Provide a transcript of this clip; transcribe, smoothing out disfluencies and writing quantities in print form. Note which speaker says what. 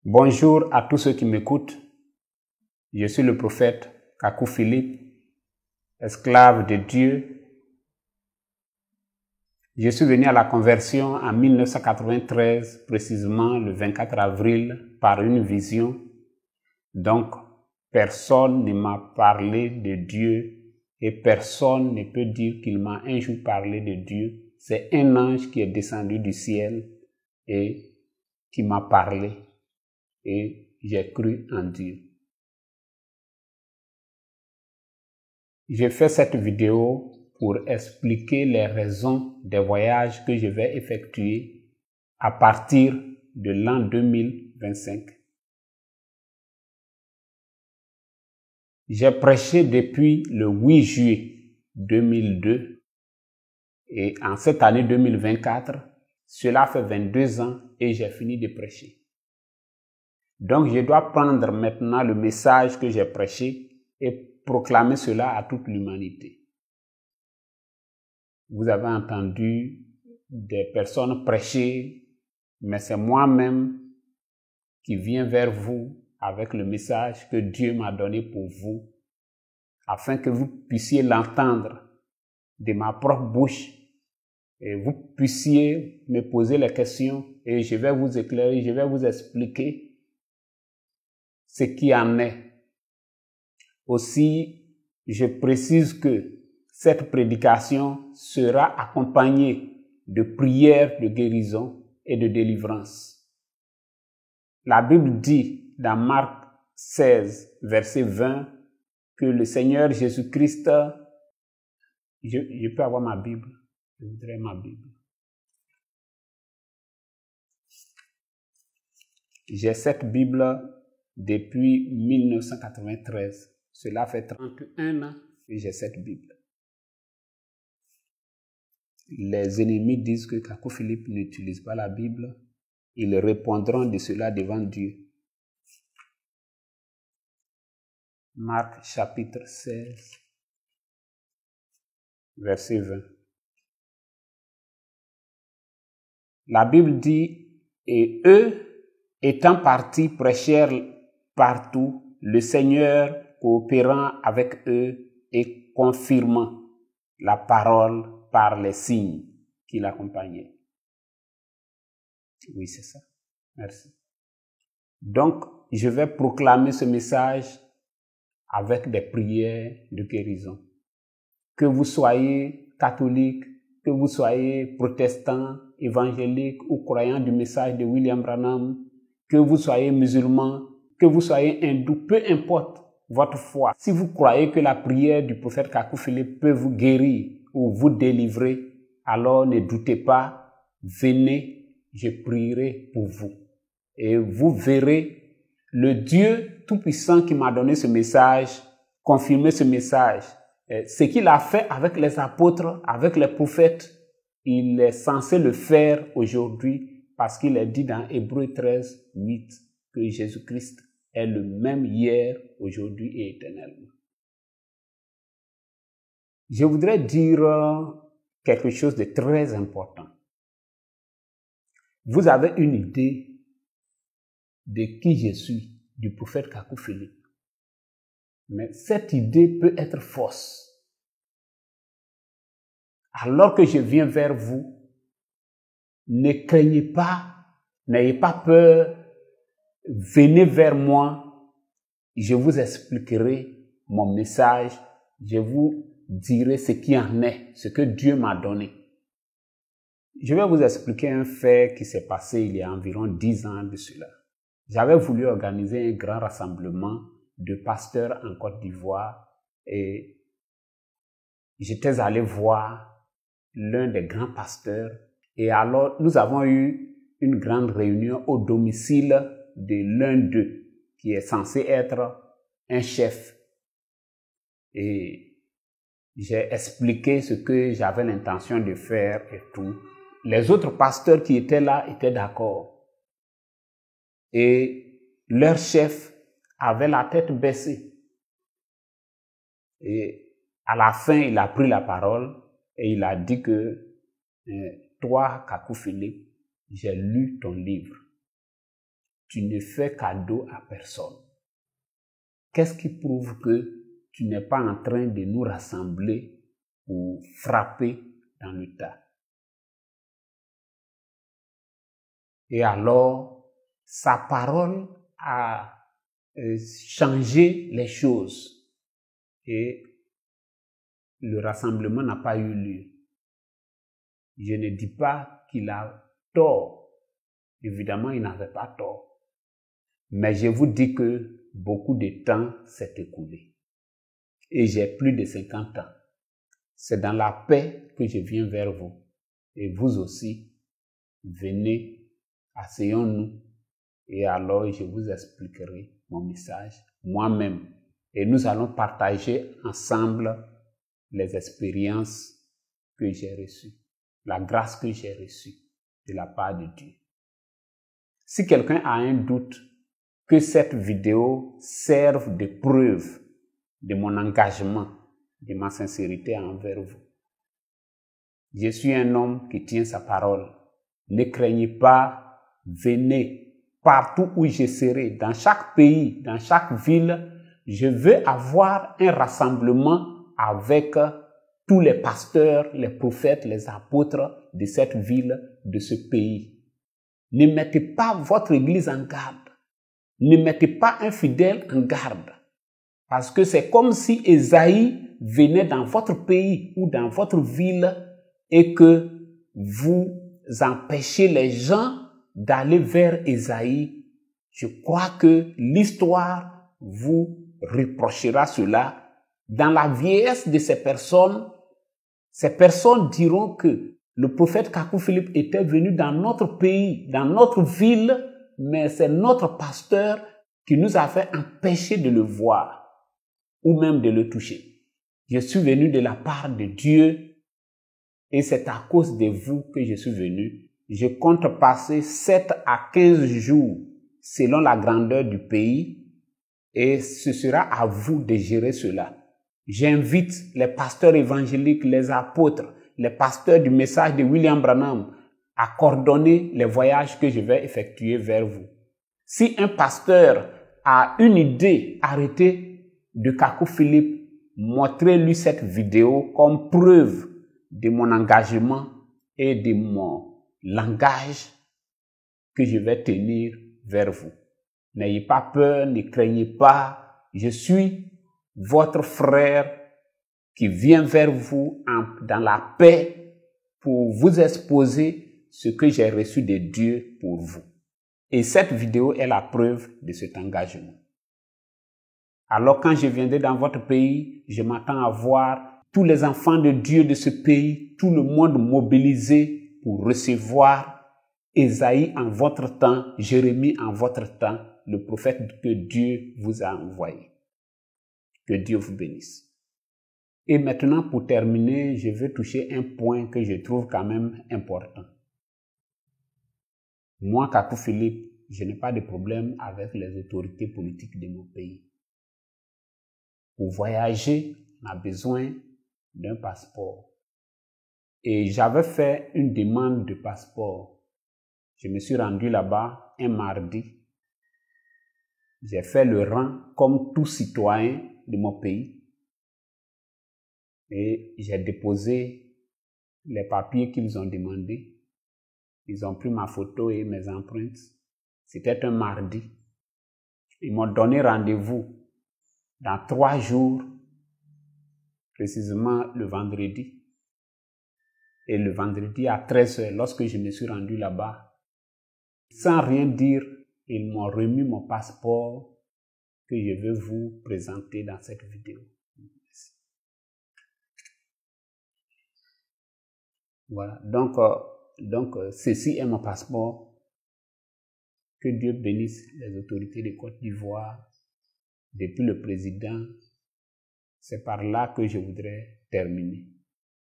Speaker 1: Bonjour à tous ceux qui m'écoutent. Je suis le prophète Kakou Philippe, esclave de Dieu. Je suis venu à la conversion en 1993, précisément le 24 avril, par une vision. Donc, personne ne m'a parlé de Dieu et personne ne peut dire qu'il m'a un jour parlé de Dieu. C'est un ange qui est descendu du ciel et qui m'a parlé. Et j'ai cru en Dieu. J'ai fait cette vidéo pour expliquer les raisons des voyages que je vais effectuer à partir de l'an 2025. J'ai prêché depuis le 8 juillet 2002 et en cette année 2024, cela fait 22 ans et j'ai fini de prêcher. Donc, je dois prendre maintenant le message que j'ai prêché et proclamer cela à toute l'humanité. Vous avez entendu des personnes prêcher, mais c'est moi-même qui viens vers vous avec le message que Dieu m'a donné pour vous, afin que vous puissiez l'entendre de ma propre bouche et vous puissiez me poser les questions et je vais vous éclairer, je vais vous expliquer ce qui en est. Aussi, je précise que cette prédication sera accompagnée de prières de guérison et de délivrance. La Bible dit dans Marc 16, verset 20, que le Seigneur Jésus-Christ, je peux avoir ma Bible, je voudrais ma Bible. J'ai cette Bible depuis 1993. Cela fait 31 ans que j'ai cette Bible. Les ennemis disent que Kakou Philippe n'utilise pas la Bible. Ils répondront de cela devant Dieu. Marc chapitre 16, verset 20. La Bible dit, et eux, étant partis, prêchèrent partout, le Seigneur coopérant avec eux et confirmant la parole par les signes qui l'accompagnaient. Oui, c'est ça. Merci. Donc, je vais proclamer ce message avec des prières de guérison. Que vous soyez catholique, que vous soyez protestant, évangélique ou croyant du message de William Branham, que vous soyez musulman, que vous soyez hindou, peu importe votre foi. Si vous croyez que la prière du prophète Kakou Philippe peut vous guérir ou vous délivrer, alors ne doutez pas, venez, je prierai pour vous. Et vous verrez le Dieu Tout-Puissant qui m'a donné ce message, confirmer ce message. Ce qu'il a fait avec les apôtres, avec les prophètes, il est censé le faire aujourd'hui parce qu'il est dit dans Hébreux 13, 8 que Jésus-Christ est le même hier, aujourd'hui et éternellement. Je voudrais dire quelque chose de très important. Vous avez une idée de qui je suis, du prophète Kakou Philippe. Mais cette idée peut être fausse. Alors que je viens vers vous, ne craignez pas, n'ayez pas peur, venez vers moi, je vous expliquerai mon message, je vous dirai ce qui en est, ce que Dieu m'a donné. Je vais vous expliquer un fait qui s'est passé il y a environ 10 ans de cela. J'avais voulu organiser un grand rassemblement de pasteurs en Côte d'Ivoire et j'étais allé voir l'un des grands pasteurs et alors nous avons eu une grande réunion au domicile de l'un d'eux qui est censé être un chef et j'ai expliqué ce que j'avais l'intention de faire et tout. Les autres pasteurs qui étaient là étaient d'accord et leur chef avait la tête baissée. Et à la fin, il a pris la parole et il a dit que toi, Kakou Philippe, j'ai lu ton livre. tu ne fais cadeau à personne. Qu'est-ce qui prouve que tu n'es pas en train de nous rassembler pour frapper dans le tas? Et alors, sa parole a changé les choses et le rassemblement n'a pas eu lieu. Je ne dis pas qu'il a tort. Évidemment, il n'avait pas tort. Mais je vous dis que beaucoup de temps s'est écoulé. Et j'ai plus de 50 ans. C'est dans la paix que je viens vers vous. Et vous aussi, venez, asseyons-nous. Et alors, je vous expliquerai mon message moi-même. Et nous allons partager ensemble les expériences que j'ai reçues, la grâce que j'ai reçue de la part de Dieu. Si quelqu'un a un doute que cette vidéo serve de preuve de mon engagement, de ma sincérité envers vous, je suis un homme qui tient sa parole. Ne craignez pas, venez partout où je serai, dans chaque pays, dans chaque ville. Je veux avoir un rassemblement avec tous les pasteurs, les prophètes, les apôtres de cette ville, de ce pays. Ne mettez pas votre église en garde. Ne mettez pas un fidèle en garde. Parce que c'est comme si Ésaïe venait dans votre pays ou dans votre ville et que vous empêchez les gens d'aller vers Ésaïe. Je crois que l'histoire vous reprochera cela. Dans la vieillesse de ces personnes diront que le prophète Kakou Philippe était venu dans notre pays, dans notre ville, mais c'est notre pasteur qui nous a fait empêcher de le voir ou même de le toucher. Je suis venu de la part de Dieu et c'est à cause de vous que je suis venu. Je compte passer 7 à 15 jours selon la grandeur du pays et ce sera à vous de gérer cela. J'invite les pasteurs évangéliques, les apôtres, les pasteurs du message de William Branham à coordonner les voyages que je vais effectuer vers vous. Si un pasteur a une idée, arrêtez de Kakou Philippe, montrez-lui cette vidéo comme preuve de mon engagement et de mon langage que je vais tenir vers vous. N'ayez pas peur, ne craignez pas, je suis votre frère qui vient vers vous dans la paix pour vous exposer ce que j'ai reçu de Dieu pour vous. Et cette vidéo est la preuve de cet engagement. Alors quand je viendrai dans votre pays, je m'attends à voir tous les enfants de Dieu de ce pays, tout le monde mobilisé pour recevoir Ésaïe en votre temps, Jérémie en votre temps, le prophète que Dieu vous a envoyé. Que Dieu vous bénisse. Et maintenant, pour terminer, je veux toucher un point que je trouve quand même important. Moi, Kakou Philippe, je n'ai pas de problème avec les autorités politiques de mon pays. Pour voyager, on a besoin d'un passeport. Et j'avais fait une demande de passeport. Je me suis rendu là-bas un mardi. J'ai fait le rang comme tout citoyen de mon pays. Et j'ai déposé les papiers qu'ils ont demandés. Ils ont pris ma photo et mes empreintes. C'était un mardi. Ils m'ont donné rendez-vous dans 3 jours, précisément le vendredi. Et le vendredi à 13h, lorsque je me suis rendu là-bas, sans rien dire, ils m'ont remis mon passeport que je vais vous présenter dans cette vidéo. Voilà, donc ceci est mon passeport. Que Dieu bénisse les autorités de Côte d'Ivoire, depuis le président. C'est par là que je voudrais terminer.